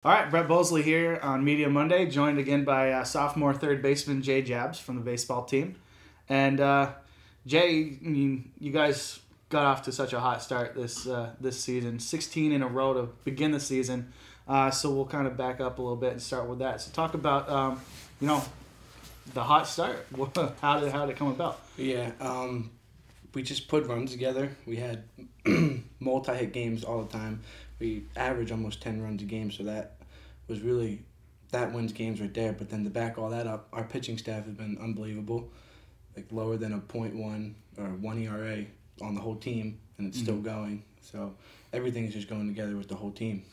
All right, Brett Bosley here on Media Monday, joined again by sophomore third baseman Jay Jabs from the baseball team. And Jay, you guys got off to such a hot start this season, 16 in a row to begin the season. So we'll kind of back up a little bit and start with that. So talk about the hot start. How did it come about? Yeah, we just put runs together. We had multi-hit games all the time. We average almost 10 runs a game, so that wins games right there. But then to back all that up, our pitching staff has been unbelievable, like lower than a .1 or 1 ERA on the whole team, and it's still going. So everything's just going together with the whole team.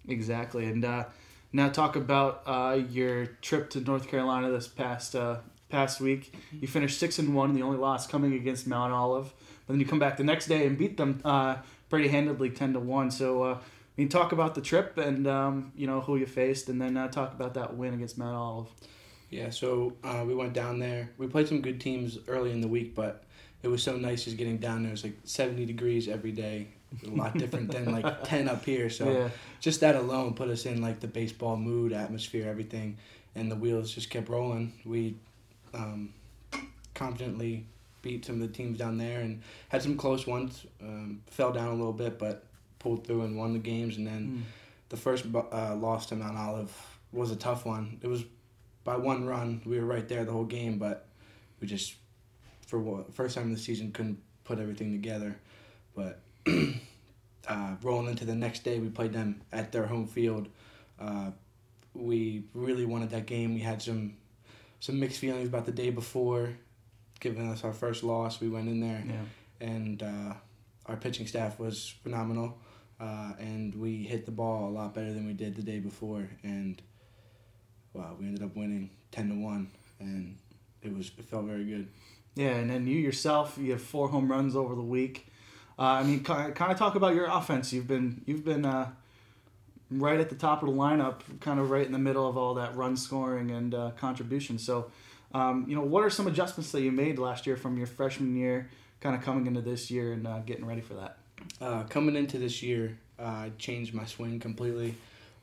Exactly. And now talk about your trip to North Carolina this past week. You finished 6-1, the only loss coming against Mount Olive. But then you come back the next day and beat them pretty handedly, 10-1. So talk about the trip and who you faced, and then talk about that win against Mount Olive. Yeah, so we went down there. We played some good teams early in the week, but it was so nice just getting down there. It was like 70 degrees every day, a lot different than like 10 up here. So yeah. Just that alone put us in like the baseball mood, atmosphere, everything, and the wheels just kept rolling. We confidently beat some of the teams down there and had some close ones. Fell down a little bit, but pulled through and won the games. And then the first loss to Mount Olive was a tough one. It was by 1 run. We were right there the whole game, but we just, first time in the season, couldn't put everything together. But rolling into the next day, we played them at their home field. We really wanted that game. We had some mixed feelings about the day before, giving us our first loss. We went in there, and our pitching staff was phenomenal, and we hit the ball a lot better than we did the day before, and we ended up winning 10-1, and it felt very good. Yeah, and then you have 4 home runs over the week. Kind of talk about your offense. You've been right at the top of the lineup, kind of right in the middle of all that run scoring and contribution. So, what are some adjustments that you made last year from your freshman year, kind of coming into this year and getting ready for that? Coming into this year, I changed my swing completely.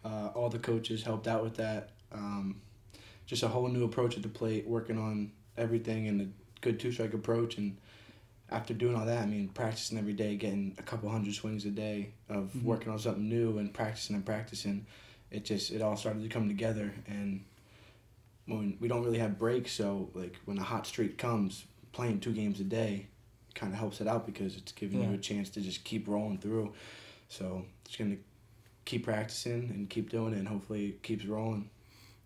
All the coaches helped out with that. Just a whole new approach at the plate, working on everything and a good 2-strike approach. And after doing all that, practicing every day, getting a couple hundred swings a day of working on something new and practicing, it all started to come together. And when we don't really have breaks, so like when a hot streak comes, playing 2 games a day kind of helps it out because it's giving you a chance to just keep rolling through. So just going to keep practicing and keep doing it, and hopefully it keeps rolling.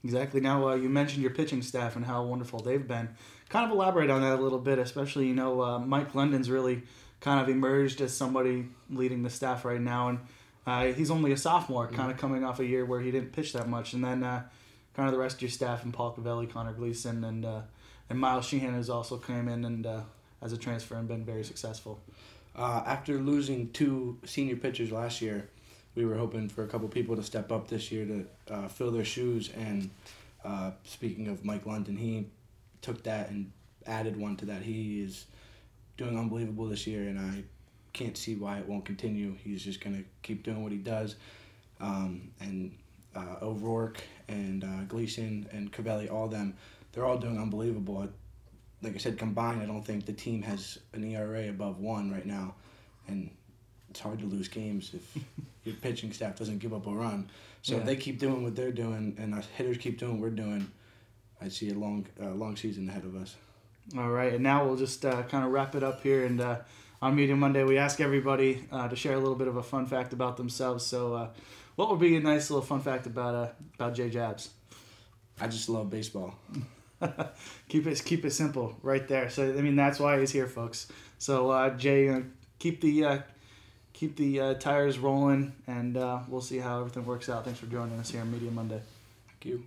Exactly. Now, you mentioned your pitching staff and how wonderful they've been. Kind of elaborate on that a little bit, especially, Mike London's really kind of emerged as somebody leading the staff right now. And he's only a sophomore, kind of coming off a year where he didn't pitch that much. And then kind of the rest of your staff, and Paul Cavelli, Connor Gleason, and Miles Sheehan has also come in and as a transfer and been very successful. After losing 2 senior pitchers last year, we were hoping for a couple people to step up this year to fill their shoes. And speaking of Mike London, he took that and added one to that. He is doing unbelievable this year, and I can't see why it won't continue. He's just going to keep doing what he does. And O'Rourke and Gleason and Cavelli, all them, they're all doing unbelievable. Like I said, combined, I don't think the team has an ERA above 1 right now. And it's hard to lose games if your pitching staff doesn't give up a run. So if they keep doing what they're doing and our hitters keep doing what we're doing, I see a long season ahead of us. All right, and now we'll just kind of wrap it up here. And on Media Monday, we ask everybody to share a little bit of a fun fact about themselves. So what would be a nice little fun fact about Jay Jabs? I just love baseball. Keep it simple right there. So that's why he's here, folks. So Jay, keep the tires rolling, and we'll see how everything works out. Thanks for joining us here on Media Monday. Thank you.